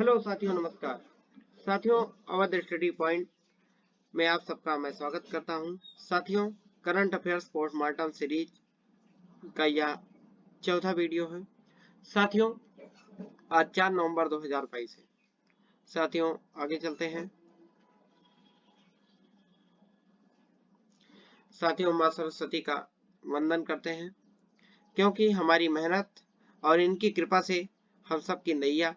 Hello साथियों, नमस्कार साथियों। अवध स्टडी पॉइंट में आप सबका मैं स्वागत करता हूं। साथियों, करंट अफेयर्स पोस्टमार्टम सीरीज का यह चौथा वीडियो है। साथियों, आज 4 नवंबर 2022 है। साथियों, आगे चलते हैं। साथियों, माँ सरस्वती का वंदन करते हैं, क्योंकि हमारी मेहनत और इनकी कृपा से हम सब की नैया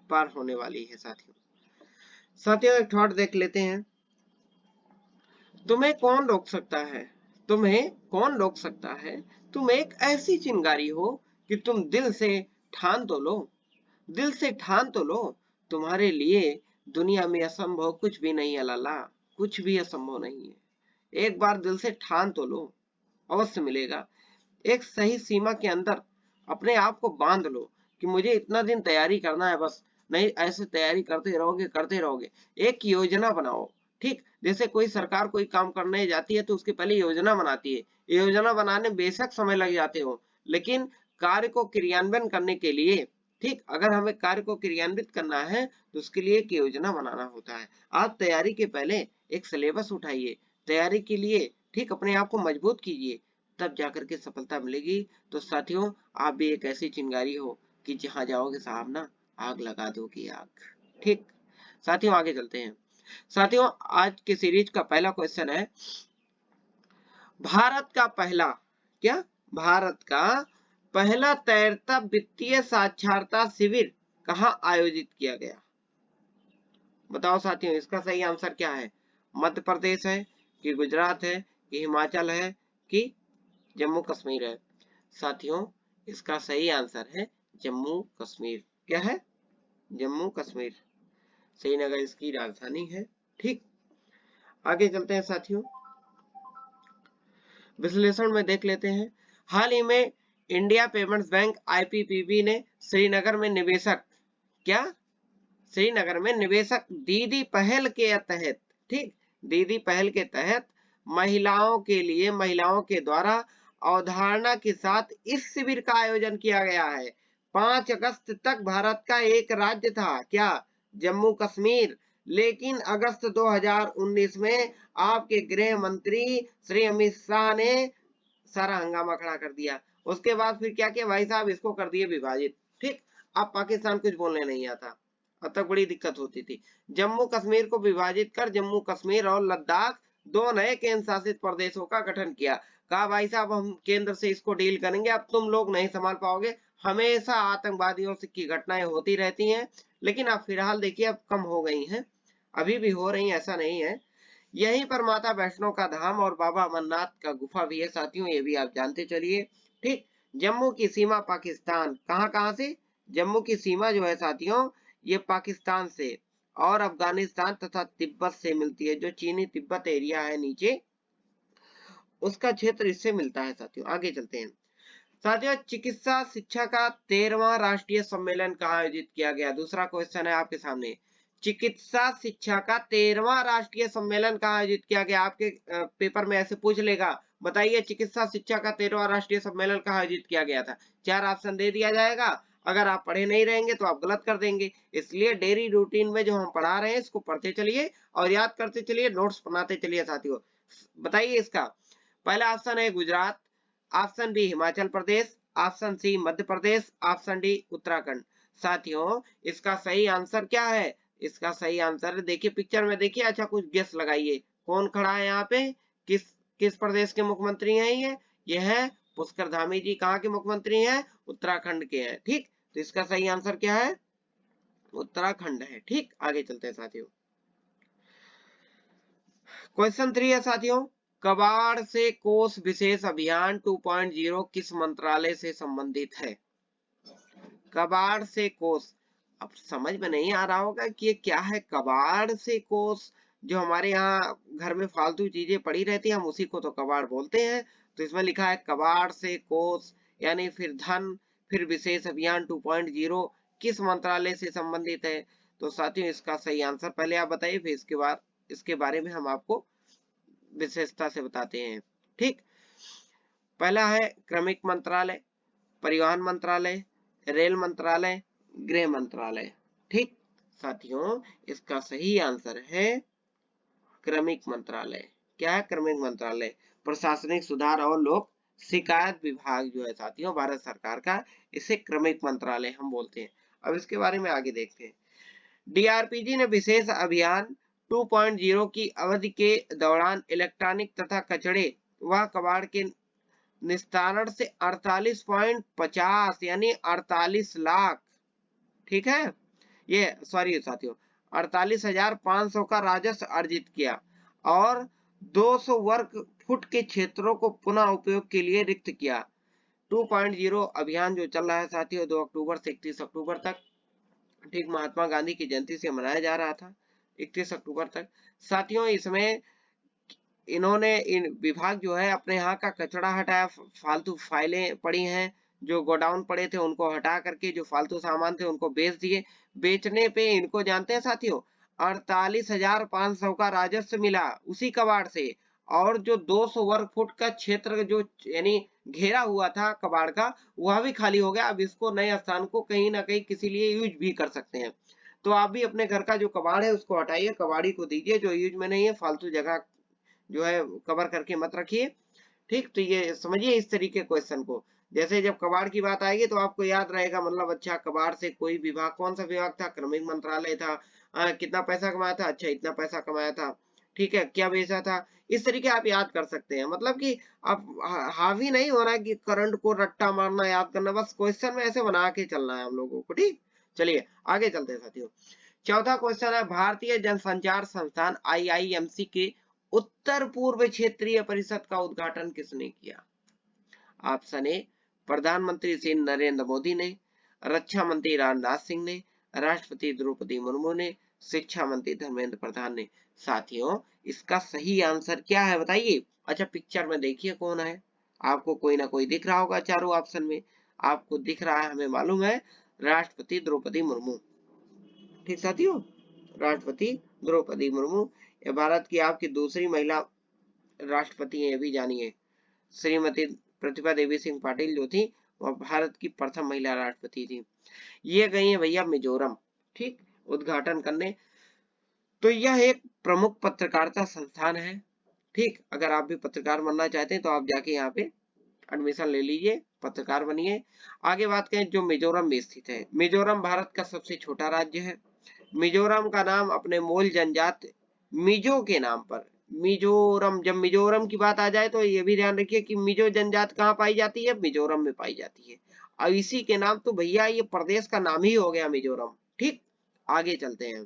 पार होने वाली है। साथियों, एक थॉट देख लेते हैं। तुम्हें कौन रोक सकता है? तुम्हें कौन रोक सकता है? तुम एक ऐसी चिंगारी हो कि तुम दिल से ठान तो लो, दिल से ठान तो लो। तुम्हारे लिए दुनिया में असंभव कुछ भी नहीं है लाला, कुछ भी असंभव नहीं है। एक बार दिल से ठान तो लो, अवश्य मिलेगा। एक सही सीमा के अंदर अपने आप को बांध लो कि मुझे इतना दिन तैयारी करना है, बस। नहीं, ऐसे तैयारी करते रहोगे। एक योजना बनाओ। ठीक, जैसे कोई सरकार कोई काम करने जाती है तो उसकी पहले योजना बनाती है। योजना बनाने बेशक समय लग जाते हो, लेकिन कार्य को क्रियान्वयन करने के लिए, ठीक, अगर हमें कार्य को क्रियान्वित करना है तो उसके लिए एक योजना बनाना होता है। आप तैयारी के पहले एक सिलेबस उठाइए, तैयारी के लिए ठीक अपने आप को मजबूत कीजिए, तब जाकर के सफलता मिलेगी। तो साथियों, आप भी एक ऐसी चिंगारी हो कि जहां जाओगे साहब ना, आग लगा दोगी आग। ठीक, साथियों आगे चलते हैं। साथियों, आज के सीरीज का पहला क्वेश्चन है, भारत का पहला क्या भारत का पहला तैरता वित्तीय साक्षरता शिविर कहाँ आयोजित किया गया? बताओ साथियों, इसका सही आंसर क्या है? मध्य प्रदेश है कि गुजरात है कि हिमाचल है कि जम्मू कश्मीर है? साथियों, इसका सही आंसर है जम्मू कश्मीर। क्या है? जम्मू कश्मीर। श्रीनगर इसकी राजधानी है। ठीक, आगे चलते हैं साथियों। विश्लेषण में देख लेते हैं। हाल ही में इंडिया पेमेंट्स बैंक आईपीपीबी ने श्रीनगर में निवेशक क्या श्रीनगर में निवेशक दीदी पहल के तहत, ठीक, दीदी पहल के तहत महिलाओं के द्वारा अवधारणा के साथ इस शिविर का आयोजन किया गया है। 5 अगस्त तक भारत का एक राज्य था, क्या? जम्मू कश्मीर। लेकिन अगस्त 2019 में आपके गृह मंत्री श्री अमित शाह ने सारा हंगामा खड़ा कर दिया। उसके बाद फिर क्या किया भाई साहब? इसको कर दिए विभाजित। ठीक, अब पाकिस्तान कुछ बोलने नहीं आता, अब तक बड़ी दिक्कत होती थी। जम्मू कश्मीर को विभाजित कर जम्मू कश्मीर और लद्दाख दो नए केंद्र शासित प्रदेशों का गठन किया। कहा भाई साहब, हम केंद्र से इसको डील करेंगे, अब तुम लोग नहीं संभाल पाओगे। हमेशा आतंकवादियों से की घटनाएं होती रहती हैं, लेकिन अब फिलहाल देखिए अब कम हो गई हैं, अभी भी हो रही, ऐसा नहीं है। यहीं पर माता वैष्णो का धाम और बाबा अमरनाथ का गुफा भी है साथियों, ये भी आप जानते चलिए। ठीक, जम्मू की सीमा पाकिस्तान कहां से? जम्मू की सीमा जो है साथियों, ये पाकिस्तान से और अफगानिस्तान तथा तिब्बत से मिलती है। जो चीनी तिब्बत एरिया है नीचे, उसका क्षेत्र इससे मिलता है साथियों। आगे चलते हैं साथियों। चिकित्सा शिक्षा का 13वां राष्ट्रीय सम्मेलन कहाँ आयोजित किया गया? दूसरा क्वेश्चन है आपके सामने। चिकित्सा शिक्षा का 13वां राष्ट्रीय सम्मेलन कहाँ आयोजित किया गया? आपके पेपर में ऐसे पूछ लेगा, बताइए चिकित्सा शिक्षा का 13वां राष्ट्रीय सम्मेलन कहाँ आयोजित किया गया था? 4 ऑप्शन दे दिया जाएगा। अगर आप पढ़े नहीं रहेंगे तो आप गलत कर देंगे, इसलिए डेली रूटीन में जो हम पढ़ा रहे हैं इसको पढ़ते चलिए और याद करते चलिए, नोट्स बनाते चलिए साथियों। बताइए इसका। पहला ऑप्शन है Gujarat, option B Himachal Pradesh, option C Madhya Pradesh, option D Uttarakhand. साथियों, इसका सही आंसर क्या है? इसका सही आंसर देखिए, पिक्चर में देखिए, अच्छा कुछ गेस लगाइए, कौन खड़ा है यहाँ पे? किस किस प्रदेश के मुख्यमंत्री हैं ये है पुष्कर धामी जी। कहाँ के मुख्यमंत्री हैं? उत्तराखंड के हैं। ठीक, तो इसका सही आंसर क्या है? उत्तराखंड है। ठीक, आगे चलते हैं साथियों। क्वेश्चन 3 है साथियों, कबाड़ से कोष विशेष अभियान 2.0 किस मंत्रालय से संबंधित है? कबाड़ से कोष, अब समझ में नहीं आ रहा होगा कि ये क्या है कबाड़ से कोष। जो हमारे यहाँ घर में फालतू चीजें पड़ी रहती हैं, हम उसी को तो कबाड़ बोलते हैं। तो इसमें लिखा है कबाड़ से कोष, यानी फिर धन, फिर विशेष अभियान 2.0 किस मंत्रालय से संबंधित है? तो साथियों, इसका सही आंसर पहले आप बताइए, फिर इसके बाद इसके बारे में हम आपको विशेषता से बताते हैं। ठीक, पहला है क्रमिक मंत्रालय, परिवहन मंत्रालय, रेल मंत्रालय, गृह मंत्रालय। ठीक, साथियों इसका सही आंसर है क्रमिक मंत्रालय। क्या है? क्रमिक मंत्रालय। प्रशासनिक सुधार और लोक शिकायत विभाग जो है साथियों भारत सरकार का, इसे क्रमिक मंत्रालय हम बोलते हैं। अब इसके बारे में आगे देखते हैं। डीआरपीजी ने विशेष अभियान 2.0 की अवधि के दौरान इलेक्ट्रॉनिक तथा कचरे व कबाड़ के निस्तारण से 48.50 यानी 48 लाख, ठीक है, ये सॉरी साथियों 48,500 का राजस्व अर्जित किया और 200 वर्ग फुट के क्षेत्रों को पुनः उपयोग के लिए रिक्त किया। 2.0 अभियान जो चल रहा है साथियों 2 अक्टूबर से 31 अक्टूबर तक, ठीक, महात्मा गांधी की जयंती से मनाया जा रहा था 31 अक्टूबर तक। साथियों इसमें इन्होंने इन विभाग जो है अपने यहाँ का कचरा हटाया, फालतू फाइलें पड़ी हैं जो गोडाउन पड़े थे उनको हटा करके जो फालतू सामान थे उनको बेच दिए। बेचने पे इनको जानते हैं साथियों 48,500 का राजस्व मिला उसी कबाड़ से, और जो 200 वर्ग फुट का क्षेत्र जो यानी घेरा हुआ था कबाड़ का वह भी खाली हो गया। अब इसको नए स्थान को कहीं ना कहीं किसी लिए यूज भी कर सकते हैं। तो आप भी अपने घर का जो कबाड़ है उसको हटाइए, कबाड़ी को दीजिए जो यूज में नहीं है, फालतू जगह जो है कवर करके मत रखिए। ठीक, तो ये समझिए इस तरीके क्वेश्चन को। जैसे जब कबाड़ की बात आएगी तो आपको याद रहेगा, मतलब अच्छा कबाड़ से कोई विभाग, कौन सा विभाग था? क्रमिक मंत्रालय था। कितना पैसा कमाया था? अच्छा इतना पैसा कमाया था। ठीक है, क्या बेचा था? इस तरीके आप याद कर सकते हैं। मतलब कि आप हावी नहीं होना कि करंट को रट्टा मारना याद करना, बस क्वेश्चन में ऐसे बना के चलना है हम लोगों को। ठीक, चलिए आगे चलते हैं साथियों। चौथा क्वेश्चन है भारतीय जनसंचार संस्थान आईआईएमसी के उत्तर पूर्व क्षेत्रीय परिषद का उद्घाटन किसने किया? ऑप्शन ए प्रधानमंत्री श्री नरेंद्र मोदी ने, रक्षा मंत्री राजनाथ सिंह ने, राष्ट्रपति द्रौपदी मुर्मू ने, शिक्षा मंत्री धर्मेंद्र प्रधान ने। साथियों इसका सही आंसर क्या है बताइए? अच्छा पिक्चर में देखिए कौन है, आपको कोई ना कोई दिख रहा होगा चारों ऑप्शन में, आपको दिख रहा है, हमें मालूम है, राष्ट्रपति द्रौपदी मुर्मू। ठीक साथियों, राष्ट्रपति द्रौपदी मुर्मू, ये भारत की आपकी दूसरी महिला राष्ट्रपति हैं, ये भी जानिए। श्रीमती प्रतिभा देवी सिंह पाटिल जो थी वह भारत की प्रथम महिला राष्ट्रपति थी। ये गई है भैया मिजोरम, ठीक, उद्घाटन करने। तो यह एक प्रमुख पत्रकारिता संस्थान है। ठीक, अगर आप भी पत्रकार बनना चाहते हैं तो आप जाके यहाँ पे एडमिशन ले लीजिए, पत्रकार बनिए। आगे बात करें जो मिजोरम में स्थित है। मिजोरम भारत का सबसे छोटा राज्य है। मिजोरम का नाम अपने मूल जनजाति मिजो के नाम पर, मिजोरम, जब मिजोरम की बात आ जाए तो ये भी ध्यान रखिए कि मिजो जनजाति कहाँ पाई जाती है? मिजोरम में पाई जाती है। अब इसी के नाम तो भैया ये प्रदेश का नाम ही हो गया मिजोरम। ठीक, आगे चलते हैं।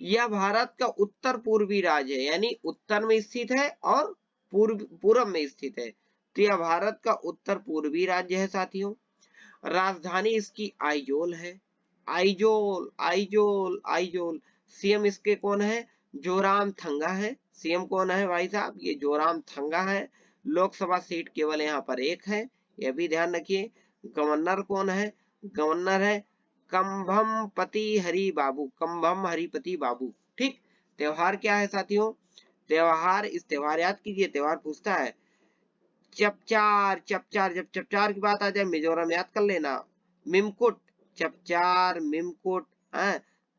यह भारत का उत्तर पूर्वी राज्य है, यानी उत्तर में स्थित है और पूर्व में स्थित है। तो यह भारत का उत्तर पूर्वी राज्य है साथियों। राजधानी इसकी आइजोल है। आइजोल आइजोल आइजोल। सीएम इसके कौन है? जोराम थंगा है। सीएम कौन है भाई साहब? ये जोराम थंगा है। लोकसभा सीट केवल यहाँ पर एक है, यह भी ध्यान रखिए। गवर्नर कौन है? गवर्नर है कंभमपति हरि बाबू, कंभम हरिपति बाबू। ठीक, त्योहार क्या है साथियों? त्योहार, इस त्योहार याद कीजिए, त्योहार पूछता है। चपचार, चपचार, जब चपचार की बात आ जाए मिजोरम याद कर लेना। मिमकुट, चपचार, मिमकुट,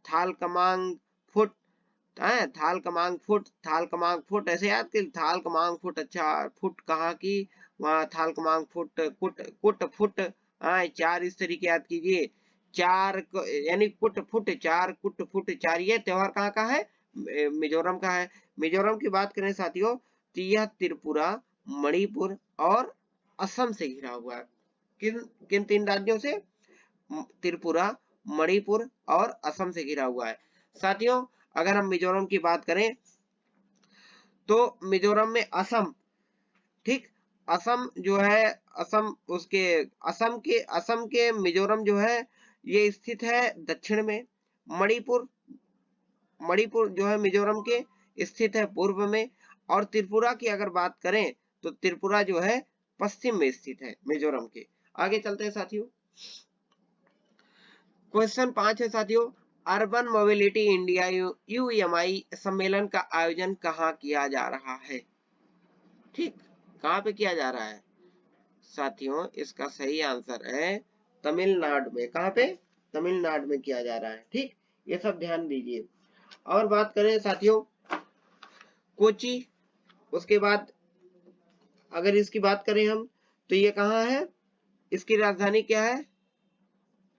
थाल कमांग फुट, थाल कमांग फुट, थाल कमांग फुट, ऐसे याद कर, थाल कमांग फुट। अच्छा फुट कहाँ की? वहां थाल कमांग फुट, कुट कुट फुट, चार, इस तरीके याद कीजिए। चार यानी कुट फुट चार, कुट फुट चार। ये त्योहार कहाँ का है? मिजोरम का है। मिजोरम की बात करें साथियों तो यह त्रिपुरा, मणिपुर और असम से घिरा हुआ है। किन किन तीन राज्यों से? त्रिपुरा, मणिपुर और असम से घिरा हुआ है। साथियों अगर हम मिजोरम की बात करें तो मिजोरम में असम, ठीक, असम जो है, असम उसके असम के मिजोरम जो है ये स्थित है दक्षिण में। मणिपुर, मणिपुर जो है मिजोरम के स्थित है पूर्व में। और त्रिपुरा की अगर बात करें तो त्रिपुरा जो है पश्चिम में स्थित है मिजोरम के। आगे चलते हैं साथियों। क्वेश्चन 5 है साथियों, अर्बन मोबिलिटी इंडिया यूएमआई सम्मेलन का आयोजन कहाँ किया जा रहा है? ठीक, कहाँ पे किया जा रहा है साथियों? इसका सही आंसर है तमिलनाडु में। कहाँ पे? तमिलनाडु में किया जा रहा है। ठीक, ये सब ध्यान दीजिए। और बात करें साथियों कोची, उसके बाद अगर इसकी बात करें हम तो ये कहाँ है, इसकी राजधानी क्या है,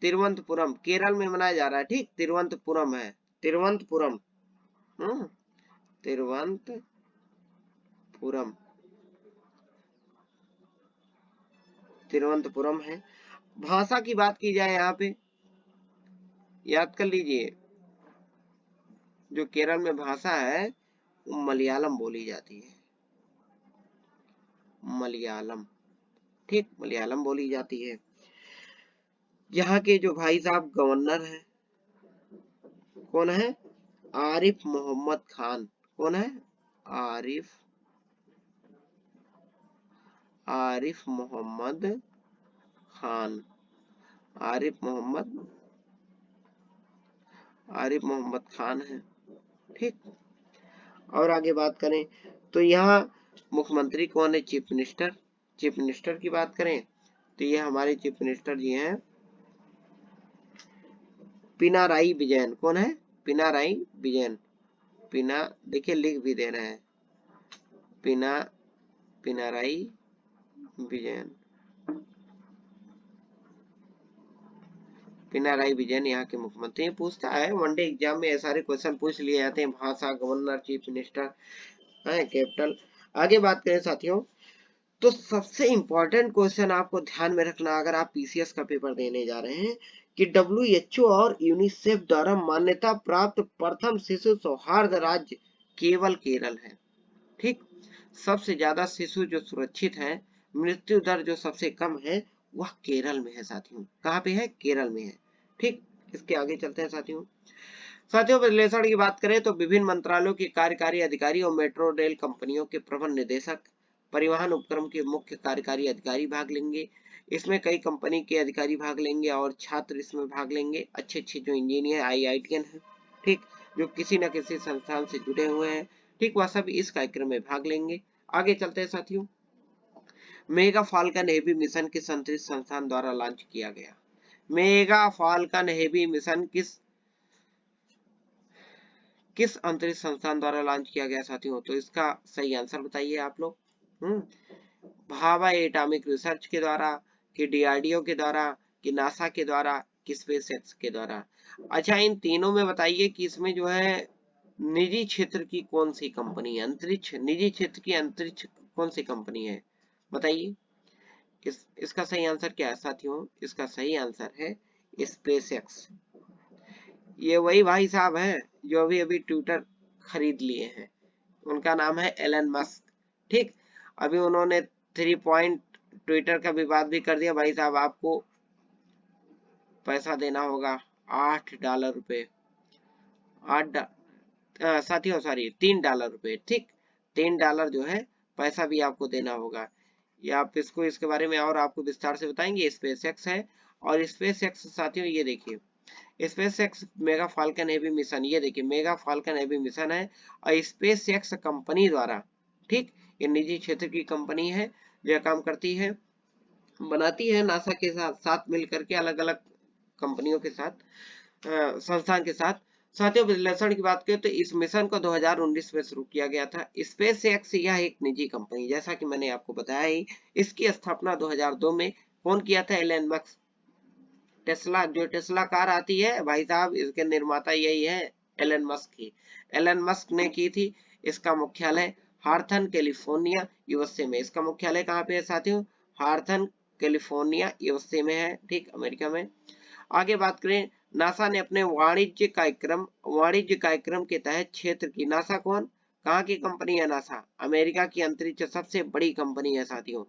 तिरुवनंतपुरम, केरल में मनाया जा रहा है। ठीक, तिरुवनंतपुरम है, तिरुवनंतपुरम, तिरुवनंतपुरम, तिरुवनंतपुरम है। भाषा की बात की जाए यहाँ पे, याद कर लीजिए, जो केरल में भाषा है वो मलयालम बोली जाती है, मलयालम। ठीक, मलयालम बोली जाती है। यहाँ के जो भाई साहब गवर्नर हैं, कौन है, आरिफ मोहम्मद खान। कौन है, आरिफ, आरिफ मोहम्मद खान, आरिफ मोहम्मद, आरिफ मोहम्मद खान है। ठीक, और आगे बात करें तो यहाँ मुख्यमंत्री कौन है, चीफ मिनिस्टर। चीफ मिनिस्टर की बात करें तो ये हमारे चीफ मिनिस्टर जी हैं पिनाराई विजयन। कौन है, पिनाराई विजयन। पिना, देखिए लिख भी दे रहे हैं, पिनाराई विजयन, पिनाराई विजयन यहाँ के मुख्यमंत्री। पूछता है वनडे एग्जाम में, सारे क्वेश्चन पूछ लिए जाते हैं, भाषा, गवर्नर, चीफ मिनिस्टर, कैपिटल। आगे बात करें साथियों तो सबसे इंपॉर्टेंट क्वेश्चन आपको ध्यान में रखना अगर आप पीसीएस का पेपर देने जा रहे हैं कि WHO और यूनिसेफ द्वारा मान्यता प्राप्त प्रथम शिशु सौहार्द राज्य केवल केरल है। ठीक, सबसे ज्यादा शिशु जो सुरक्षित है, मृत्यु दर जो सबसे कम है, वह केरल में है साथियों। कहाँ पे है, केरल में है। ठीक, इसके आगे चलते हैं साथियों। साथियों विश्लेषण की बात करें तो विभिन्न मंत्रालयों के कार्यकारी अधिकारी और मेट्रो रेल कंपनियों के प्रबंध निदेशक, परिवहन उपक्रम के मुख्य कार्यकारी अधिकारी भाग लेंगे। इसमें कई कंपनी के अधिकारी भाग लेंगे और छात्र इसमें भाग लेंगे, अच्छे अच्छे जो इंजीनियर IITian है, ठीक, जो किसी न किसी संस्थान से जुड़े हुए हैं, ठीक, वह सब इस कार्यक्रम में भाग लेंगे। आगे चलते हैं साथियों। मेगा फाल्कन हेवी मिशन किस अंतरिक्ष संस्थान द्वारा लॉन्च किया गया। मेगा फाल्कन हेवी मिशन किस अंतरिक्ष संस्थान द्वारा लॉन्च किया गया साथियों, तो इसका सही आंसर बताइए आप लोग। भाभा एटॉमिक रिसर्च के द्वारा, कि DRDO के द्वारा, कि नासा के द्वारा, कि स्पेसएक्स के द्वारा। अच्छा, इन तीनों में बताइए कि इसमें जो है निजी क्षेत्र की कौन सी कंपनी है, अंतरिक्ष निजी क्षेत्र की अंतरिक्ष कौन सी कंपनी है, बताइए। इसका सही आंसर क्या है साथियों, इसका सही आंसर है स्पेसएक्स। ये वही भाई साहब हैं जो अभी अभी ट्विटर खरीद लिए हैं, उनका नाम है एलन मस्क। ठीक, अभी उन्होंने 3 पॉइंट ट्विटर का विवाद भी कर दिया। भाई साहब आपको पैसा देना होगा $8 रुपए, साथियों सॉरी $3 रुपए। ठीक, $3 जो है पैसा भी आपको देना होगा। या आप इसको, इसके बारे में और आपको विस्तार से बताएंगे। स्पेसएक्स है, और स्पेसएक्स साथियों ये देखिए SpaceX mega falcon heavy mission, ये देखिए मेगा फाल्कन हेवी मिशन है और स्पेसएक्स कंपनी द्वारा, ठीक, ये निजी क्षेत्र की कंपनी है जो काम करती है, बनाती है नासा के साथ साथ मिलकर के, अलग अलग कंपनियों के साथ, संस्थान के साथ। साथियों विश्लेषण की बात करें तो इस मिशन को 2019 में शुरू किया गया था। स्पेसएक्स यह एक निजी कंपनी, जैसा कि मैंने आपको बताया ही, इसकी स्थापना 2002 में कौन किया था, एलन मस्क। टेस्ला, जो टेस्ला कार आती है भाई साहब, इसके निर्माता यही है, एलन मस्क ही, एलन मस्क ने की थी। इसका मुख्यालय हार्थन कैलिफोर्निया USA में। इसका मुख्यालय कहाँ पे है साथियों, हार्थन कैलिफोर्निया USA में है, ठीक, अमेरिका में। आगे बात करें, नासा ने अपने वाणिज्य कार्यक्रम के तहत क्षेत्र की, नासा कौन, कहाँ की कंपनी है नासा, अमेरिका की अंतरिक्ष सबसे बड़ी कंपनी है साथियों,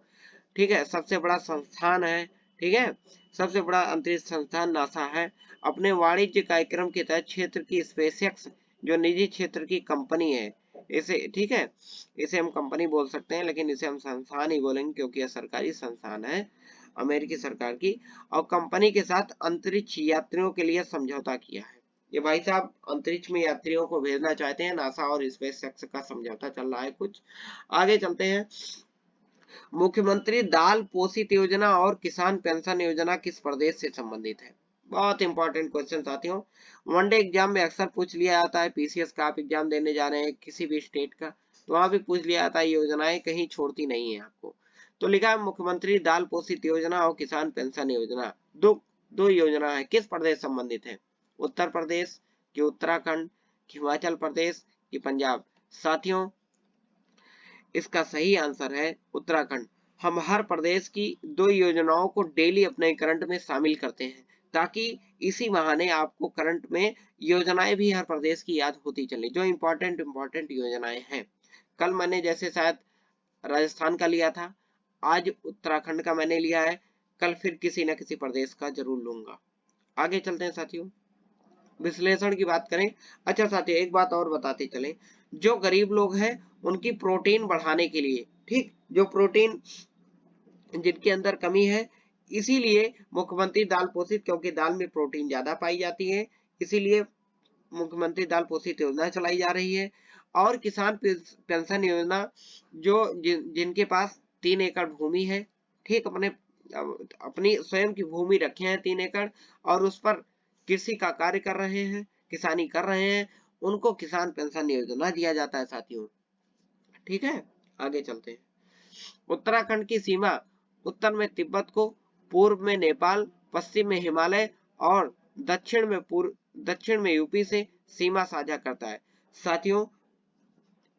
ठीक है, सबसे बड़ा संस्थान है, ठीक है, सबसे बड़ा अंतरिक्ष संस्थान नासा है। अपने वाणिज्य कार्यक्रम के तहत क्षेत्र की स्पेसएक्स जो निजी क्षेत्र की कंपनी है, इसे, ठीक है, इसे हम कंपनी बोल सकते हैं लेकिन इसे हम संस्थान ही बोलेंगे क्योंकि यह सरकारी संस्थान है अमेरिकी सरकार की, और कंपनी के साथ अंतरिक्ष यात्रियों के लिए समझौता किया है। ये भाई साहब अंतरिक्ष में यात्रियों को भेजना चाहते हैं, नासा और स्पेसएक्स का समझौता चल रहा है कुछ। आगे चलते हैं। मुख्यमंत्री दाल पोषित योजना और किसान पेंशन योजना किस प्रदेश से संबंधित है, बहुत इंपॉर्टेंट क्वेश्चन साथियों, वनडे एग्जाम में अक्सर पूछ लिया जाता है। पीसीएस का आप एग्जाम देने जा रहे हैं किसी भी स्टेट का, तो वहां भी पूछ लिया जाता है, योजनाएं कहीं छोड़ती नहीं है आपको। तो लिखा है मुख्यमंत्री दाल पोषित योजना और किसान पेंशन योजना, दो दो योजना है, किस प्रदेश संबंधित है? उत्तर प्रदेश कि उत्तराखंड कि हिमाचल प्रदेश कि पंजाब? साथियों इसका सही आंसर है उत्तराखंड। हम हर प्रदेश की दो योजनाओं को डेली अपने करंट में शामिल करते हैं, ताकि इसी बहाने आपको करंट में योजनाएं भी हर प्रदेश की याद होती चले, जो इम्पोर्टेंट योजनाएं हैं। कल मैंने जैसे शायद राजस्थान का लिया था, आज उत्तराखंड का मैंने लिया है, कल फिर किसी न किसी प्रदेश का जरूर लूंगा। आगे चलते हैं साथियों, विश्लेषण की बात करें। अच्छा साथियों एक बात और बताते चले, जो गरीब लोग हैं उनकी प्रोटीन बढ़ाने के लिए, ठीक, जो प्रोटीन जिनके अंदर कमी है, इसीलिए मुख्यमंत्री दाल पोषित, क्योंकि दाल में प्रोटीन ज्यादा पाई जाती है, इसीलिए मुख्यमंत्री दाल पोषित योजना चलाई जा रही है। और किसान पेंशन योजना, जो जिनके पास 3 एकड़ भूमि है, ठीक, अपनी स्वयं की भूमि रखे हैं 3 एकड़ और उस पर कृषि का कार्य कर रहे हैं, किसानी कर रहे हैं, उनको किसान पेंशन योजना दिया जाता है साथियों। ठीक है, आगे चलते हैं। उत्तराखंड की सीमा उत्तर में तिब्बत को, पूर्व में नेपाल, पश्चिम में हिमालय और दक्षिण में यूपी से सीमा साझा करता है। साथियों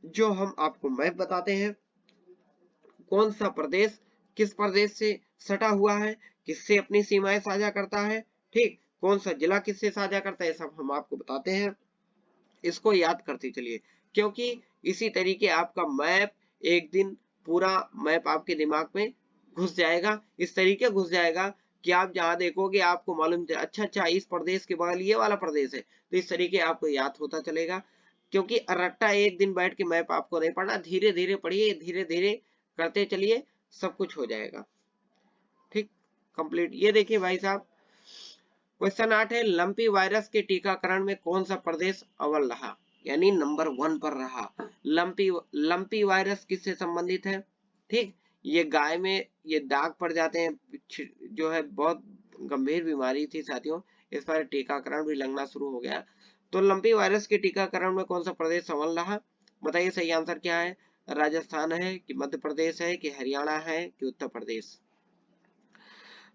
जो हम आपको मैप बताते हैं, कौन सा प्रदेश किस प्रदेश से सटा हुआ है, किससे अपनी सीमाएं साझा करता है, ठीक, कौन सा जिला किससे साझा करता है, सब हम आपको बताते हैं। इसको याद करते चलिए, क्योंकि इसी तरीके आपका मैप एक दिन पूरा मैप आपके दिमाग में घुस जाएगा, इस तरीके घुस जाएगा कि आप जहां देखोगे आपको मालूम अच्छा इस प्रदेश के बगल ये वाला प्रदेश है, तो इस तरीके आपको याद होता चलेगा। क्योंकि रट्टा एक दिन बैठ के मैप आपको नहीं पढ़ना, धीरे धीरे पढ़िए, धीरे धीरे करते चलिए, सब कुछ हो जाएगा। ठीक, कंप्लीट। ये देखिए भाई साहब, क्वेश्चन 8 है, लंपी वायरस के टीकाकरण में कौन सा प्रदेश अव्वल रहा, यानी नंबर 1 पर रहा। लंपी वायरस किससे संबंधित है? ठीक, ये गाय में ये दाग पड़ जाते हैं, जो है बहुत गंभीर बीमारी थी साथियों, इस पर टीकाकरण भी लगना शुरू हो गया। तो लंपी वायरस के टीकाकरण में कौन सा प्रदेश अव्वल रहा? बताइए सही आंसर क्या है? राजस्थान है कि मध्य प्रदेश है कि हरियाणा है कि उत्तर प्रदेश?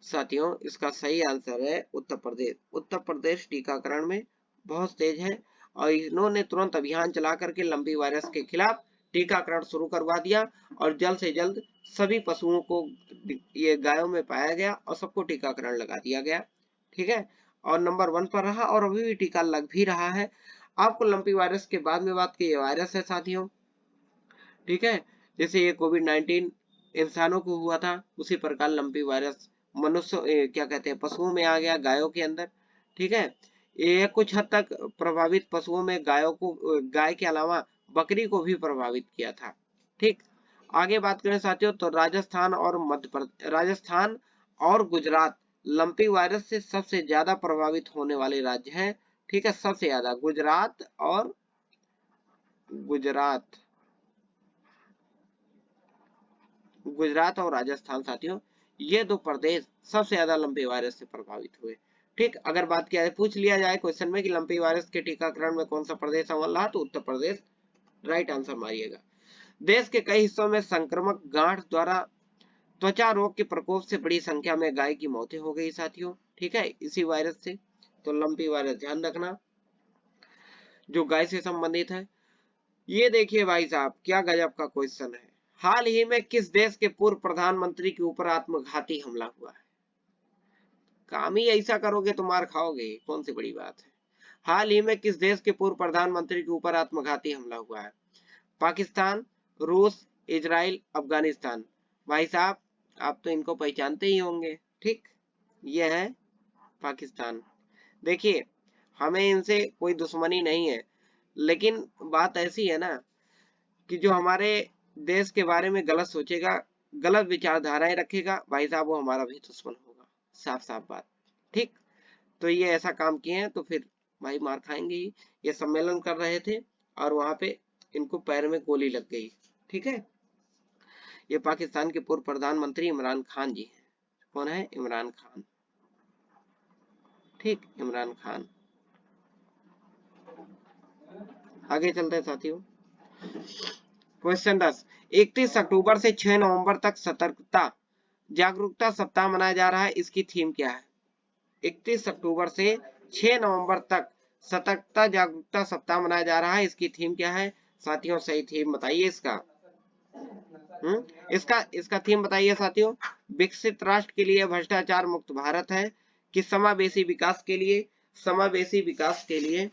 साथियों इसका सही आंसर है उत्तर प्रदेश। उत्तर प्रदेश टीकाकरण में बहुत तेज है और इन्होंने तुरंत अभियान चला करके लंपी वायरस के खिलाफ टीकाकरण शुरू करवा दिया और जल्द से जल्द सभी पशुओं को, ये गायों में पाया गया और सबको टीकाकरण लगा दिया गया। ठीक है, और नंबर 1 पर रहा और अभी भी टीका लग भी रहा है। आपको लंपी वायरस के बाद में बात की, ये वायरस है साथियों। ठीक है, जैसे ये कोविड-19 इंसानों को हुआ था, उसी प्रकार लंपी वायरस मनुष्य क्या कहते हैं पशुओं में आ गया, गायों के अंदर। ठीक है, ये कुछ हद तक प्रभावित पशुओं में गाय के अलावा बकरी को भी प्रभावित किया था। ठीक, आगे बात करें साथियों, तो राजस्थान और गुजरात लंपी वायरस से सबसे ज्यादा प्रभावित होने वाले राज्य हैं। ठीक है, सबसे ज्यादा गुजरात और राजस्थान साथियों, ये दो प्रदेश सबसे ज्यादा लंपी वायरस से प्रभावित हुए। ठीक, अगर बात किया जाए, पूछ लिया जाए क्वेश्चन में कि लंपी वायरस के टीकाकरण में कौन सा प्रदेश अव्वल रहा, तो उत्तर प्रदेश राइट आंसर मारिएगा। देश के कई हिस्सों में संक्रमक गांठ द्वारा त्वचा रोग के प्रकोप से बड़ी संख्या में गाय की मौतें हो गई साथियों। ठीक है, इसी वायरस से। तो लंपी वायरस ध्यान रखना, जो गाय से संबंधित है। ये देखिए भाई साहब, क्या गजब का क्वेश्चन है। हाल ही में किस देश के पूर्व प्रधानमंत्री के ऊपर आत्मघाती हमला हुआ है? काम ही ऐसा करोगे तो मार खाओगे, कौन सी बड़ी बात है। हाल ही में किस देश के पूर्व प्रधानमंत्री के ऊपर आत्मघाती हमला हुआ है? पाकिस्तान, रूस, इजराइल, अफगानिस्तान? भाई साहब आप तो इनको पहचानते ही होंगे। ठीक, ये है पाकिस्तान। देखिए हमें इनसे कोई दुश्मनी नहीं है, लेकिन बात ऐसी है ना कि जो हमारे देश के बारे में गलत सोचेगा, गलत विचारधाराएं रखेगा, भाई साहब वो हमारा भी दुश्मन होगा, साफ साफ बात। ठीक, तो ये ऐसा काम किए हैं तो फिर भाई मार खाएंगे ही। ये सम्मेलन कर रहे थे और वहां पे इनको पैर में गोली लग गई। ठीक है, ये पाकिस्तान के पूर्व प्रधानमंत्री इमरान खान जी हैं। कौन है? इमरान खान। ठीक, इमरान खान। आगे चलते हैं साथियों। क्वेश्चन 10, 31 अक्टूबर से 6 नवंबर तक सतर्कता जागरूकता सप्ताह मनाया जा रहा है, इसकी थीम क्या है? 31 अक्टूबर से 6 नवंबर तक सतर्कता जागरूकता सप्ताह मनाया जा रहा है, इसकी थीम क्या है साथियों? सही थीम बताइए इसका। इसका थीम बताइए साथियों। विकसित राष्ट्र के लिए भ्रष्टाचार मुक्त भारत है कि समावेशी विकास के लिए? समावेशी विकास के लिए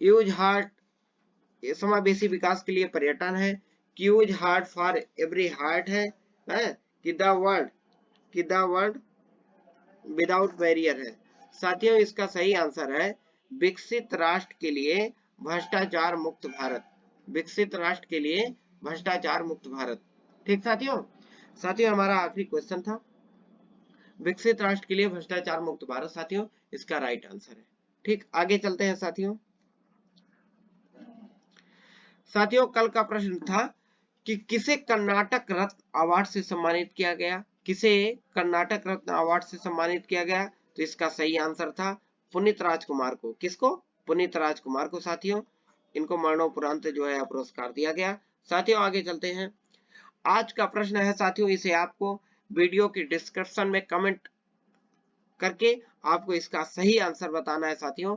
यूज हार्ट, समावेशी विकास के लिए पर्यटन है कि use heart for every heart है कि द वर्ल्ड विदाउट बैरियर है? साथियों इसका सही आंसर है विकसित राष्ट्र के लिए भ्रष्टाचार मुक्त भारत। विकसित राष्ट्र के लिए भ्रष्टाचार मुक्त भारत। ठीक साथियों, साथियों हमारा आखिरी क्वेश्चन था विकसित राष्ट्र के लिए भ्रष्टाचार मुक्त भारत, साथियों इसका राइट आंसर है। ठीक, आगे चलते हैं साथियों। साथियों कल का प्रश्न था कि किसे कर्नाटक रत्न अवार्ड से सम्मानित किया गया? किसे कर्नाटक रत्न अवार्ड से सम्मानित किया गया? तो इसका सही आंसर था पुनीत राजकुमार को। किसको? पुनीत राजकुमार को साथियों। इनको मरणोपरांत जो है पुरस्कार दिया गया। साथियों आगे चलते हैं। आज का प्रश्न है साथियों, इसे आपको वीडियो की डिस्क्रिप्शन में कमेंट करके आपको इसका सही आंसर बताना है साथियों।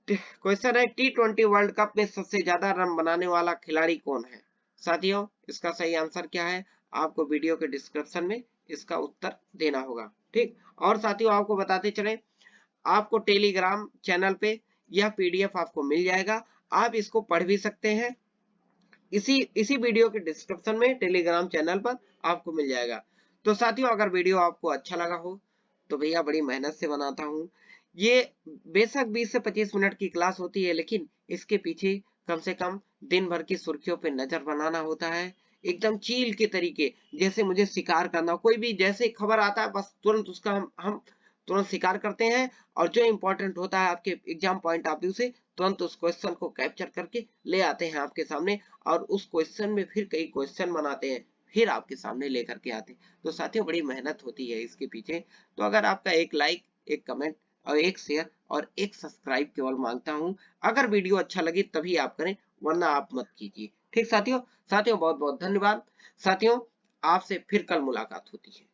क्वेश्चन है T20 वर्ल्ड कप में सबसे ज्यादा रन बनाने वाला खिलाड़ी कौन है? साथियों इसका सही आंसर क्या है? आपको वीडियो के डिस्क्रिप्शन में इसका उत्तर देना होगा। ठीक, और साथियों आपको बताते चले आपको टेलीग्राम चैनल पे यह पीडीएफ आपको मिल जाएगा, आप इसको पढ़ भी सकते हैं। इसी वीडियो के डिस्क्रिप्शन में टेलीग्राम चैनल पर आपको मिल जाएगा। तो साथियों अगर वीडियो आपको अच्छा लगा हो तो भैया बड़ी मेहनत से बनाता हूँ। ये बेशक 20 से 25 मिनट की क्लास होती है, लेकिन इसके पीछे कम से कम दिन भर की सुर्खियों पे नजर बनाना होता है, एकदम चील के तरीके, जैसे मुझे शिकार करना। कोई भी जैसे खबर आता है बस तुरंत उसका हम तुरंत शिकार करते हैं, और जो इंपॉर्टेंट होता है आपके एग्जाम पॉइंट ऑफ व्यू से तुरंत उस क्वेश्चन को कैप्चर करके ले आते हैं आपके सामने, और उस क्वेश्चन में फिर कई क्वेश्चन बनाते हैं, फिर आपके सामने लेकर के आते हैं। तो साथियों बड़ी मेहनत होती है इसके पीछे। तो अगर आपका एक लाइक, एक कमेंट और एक शेयर और एक सब्सक्राइब केवल मांगता हूं। अगर वीडियो अच्छा लगे तभी आप करें, वरना आप मत कीजिए। ठीक साथियों, साथियों बहुत बहुत धन्यवाद। साथियों आपसे फिर कल मुलाकात होती है।